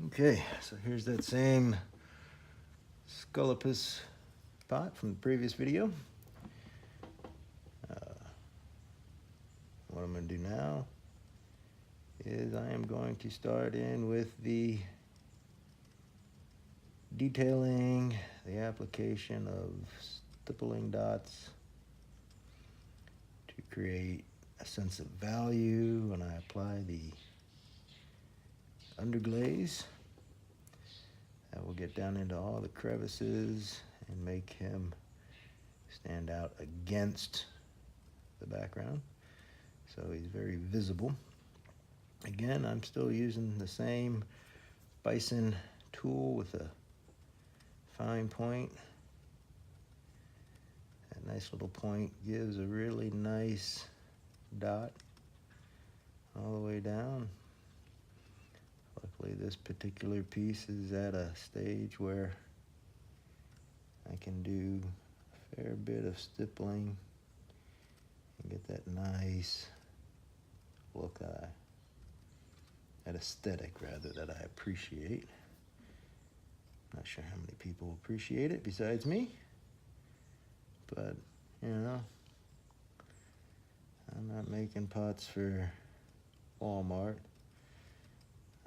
Okay, so here's that same Sculpus pot from the previous video. What I'm going to do now is I am going to start in with the detailing the application of stippling dots to create a sense of value when I apply the underglaze. That will get down into all the crevices and make him stand out against the background, so he's very visible. Again, I'm still using the same bison tool with a fine point. That nice little point gives a really nice dot all the way down. Luckily, this particular piece is at a stage where I can do a fair bit of stippling and get that nice look, that aesthetic rather, that I appreciate. Not sure how many people appreciate it besides me, but you know, I'm not making pots for Walmart.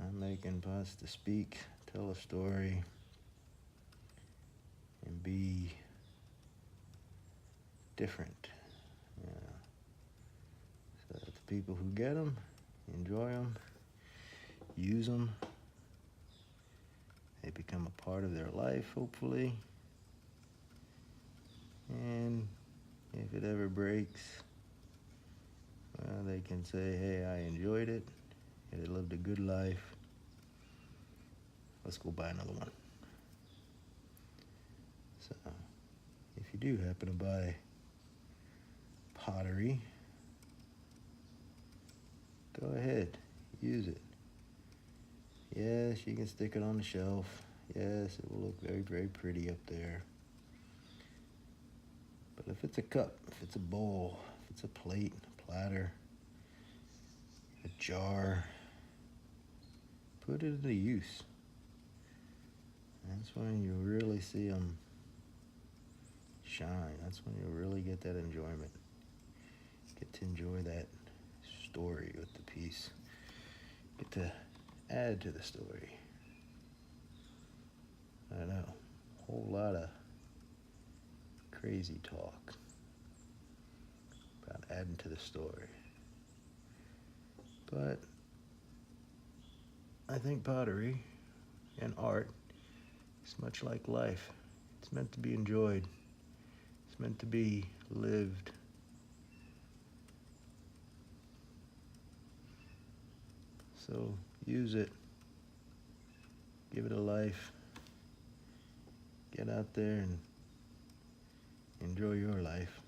I'm making pots to speak, tell a story, and be different. Yeah. So that the people who get them, enjoy them, use them, they become a part of their life, hopefully. And if it ever breaks, well, they can say, hey, I enjoyed it. It lived a good life. Let's go buy another one. So, if you do happen to buy pottery, go ahead, use it. Yes, you can stick it on the shelf. Yes, it will look very, very pretty up there. But if it's a cup, if it's a bowl, if it's a plate, a platter, a jar, put it into use. That's when you really see them shine. That's when you really get that enjoyment. Get to enjoy that story with the piece. Get to add to the story. I know, a whole lot of crazy talk about adding to the story. But I think pottery and art is much like life. It's meant to be enjoyed. It's meant to be lived. So use it. Give it a life. Get out there and enjoy your life.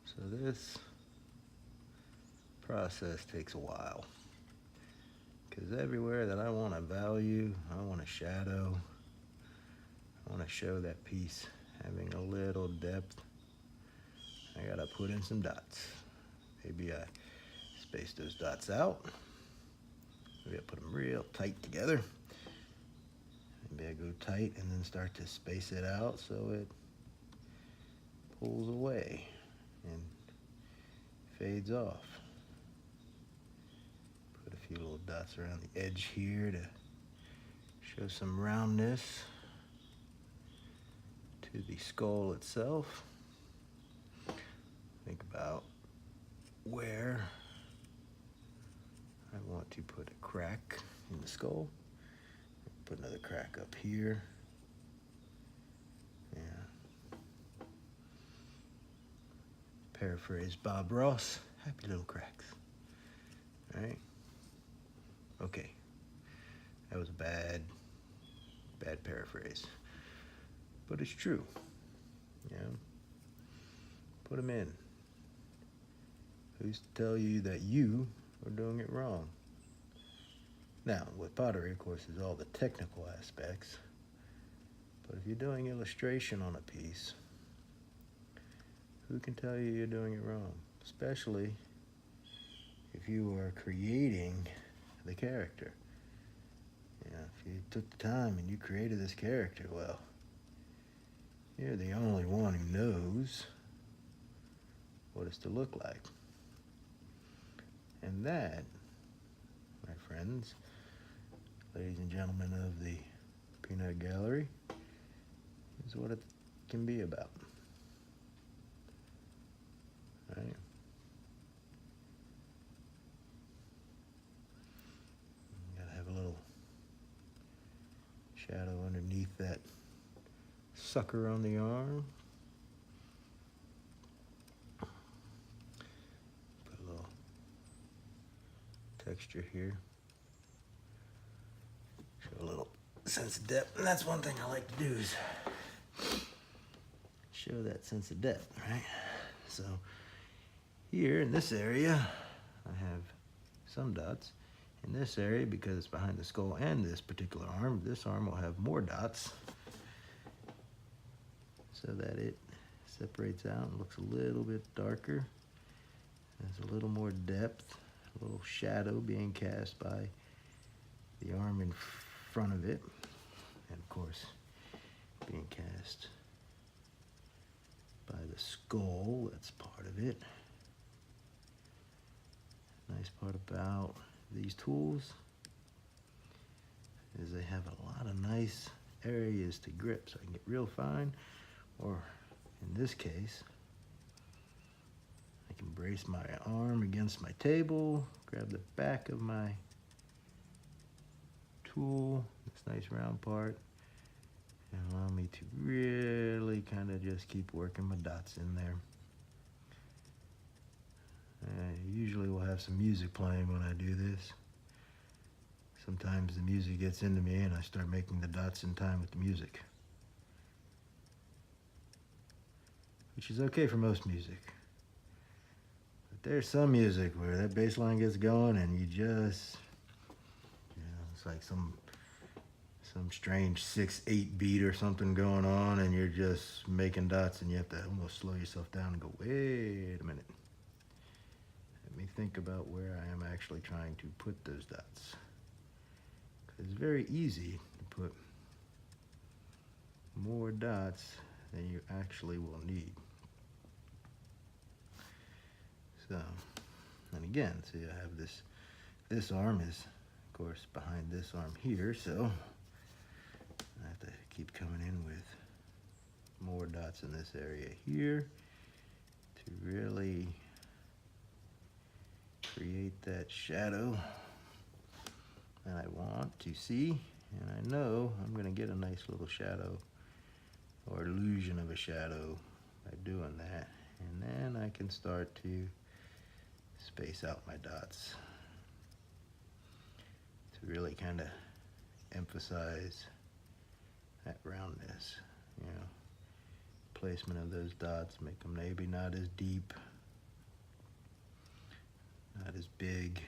So this process takes a while, because everywhere that I want to value, I want to shadow, I want to show that piece having a little depth, I gotta put in some dots. Maybe I space those dots out. Maybe I put them real tight together. Maybe I go tight and then start to space it out so it pulls away and fades off. Put a few little dots around the edge here to show some roundness to the skull itself. Think about where I want to put a crack in the skull. Put another crack up here. Yeah. Paraphrase Bob Ross, happy little cracks. All right? Okay. That was a bad paraphrase. But it's true. Yeah. Put them in. Who's to tell you that you are doing it wrong? Now, with pottery, of course, is all the technical aspects. But if you're doing illustration on a piece, who can tell you you're doing it wrong? especially if you are creating the character. If you took the time and you created this character, well, you're the only one who knows what it's to look like. And that, my friends, ladies and gentlemen of the Peanut Gallery, is what it can be about. Right? Gotta have a little shadow underneath that sucker on the arm. Put a little texture here. Show a little sense of depth. And that's one thing I like to do is show that sense of depth, right? So here in this area, I have some dots. In this area, because it's behind the skull and this particular arm, this arm will have more dots so that it separates out and looks a little bit darker. There's a little more depth, a little shadow being cast by the arm in front of it, and of course being cast by the skull. That's part of it. Nice part about these tools is they have a lot of nice areas to grip, so I can get real fine, or in this case I can brace my arm against my table, grab the back of my tool, this nice round part, and allow me to really kind of just keep working my dots in there. Usually we'll have some music playing when I do this. Sometimes the music gets into me and I start making the dots in time with the music, which is okay for most music. But there's some music where that bass line gets going and you just, it's like some strange 6/8 beat or something going on, and you're just making dots, and you have to almost slow yourself down and go, wait a minute. Let me think about where I am actually trying to put those dots. It's very easy to put more dots than you actually will need. So, and again, see, I have this arm is, of course, behind this arm here, so I have to keep coming in with more dots in this area here to really create that shadow that I want to see. And I know I'm going to get a nice little shadow or illusion of a shadow by doing that. And then I can start to space out my dots to really kind of emphasize that roundness, placement of those dots, make them maybe not as deep, not as big,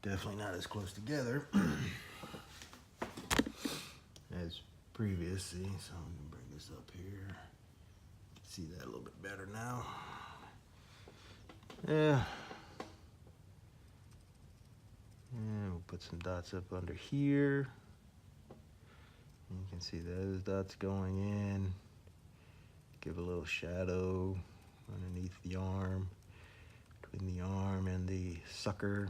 definitely not as close together as previous. See, so I'm gonna bring this up here. See that a little bit better now. Yeah. And we'll put some dots up under here. And you can see those dots going in. Give a little shadow underneath the arm, between the arm and the sucker.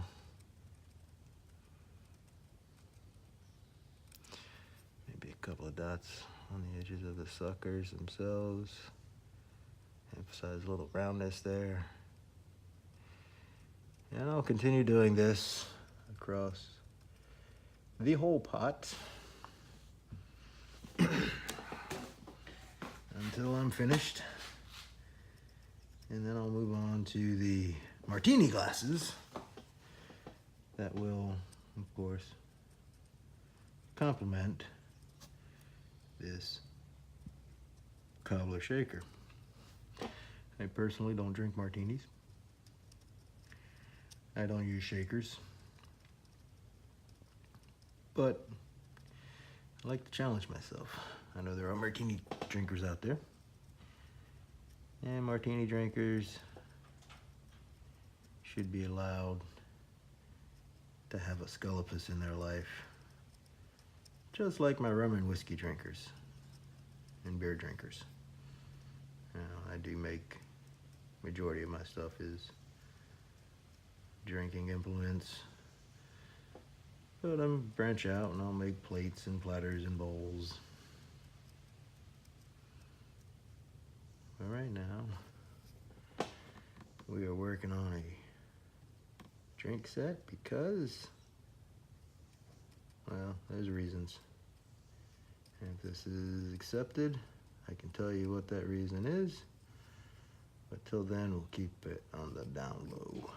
Maybe a couple of dots on the edges of the suckers themselves. Emphasize a little roundness there. And I'll continue doing this across the whole pot until I'm finished. And then I'll move on to the Martini glasses that will, of course, complement this cobbler shaker. I personally don't drink martinis. I don't use shakers. But I like to challenge myself. I know there are martini drinkers out there. And martini drinkers should be allowed to have a scullopus in their life, just like my rum and whiskey drinkers and beer drinkers. I do make, majority of my stuff is drinking implements, but I'm branch out and I'll make plates and platters and bowls. But right now, we are working on a drink set because, well, there's reasons. And if this is accepted, I can tell you what that reason is. But till then, we'll keep it on the down low.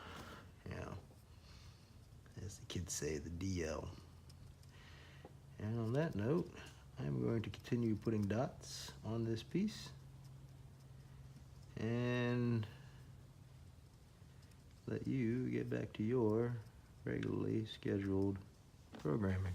As the kids say, the DL. And on that note, I'm going to continue putting dots on this piece and let you get back to your regularly scheduled programming.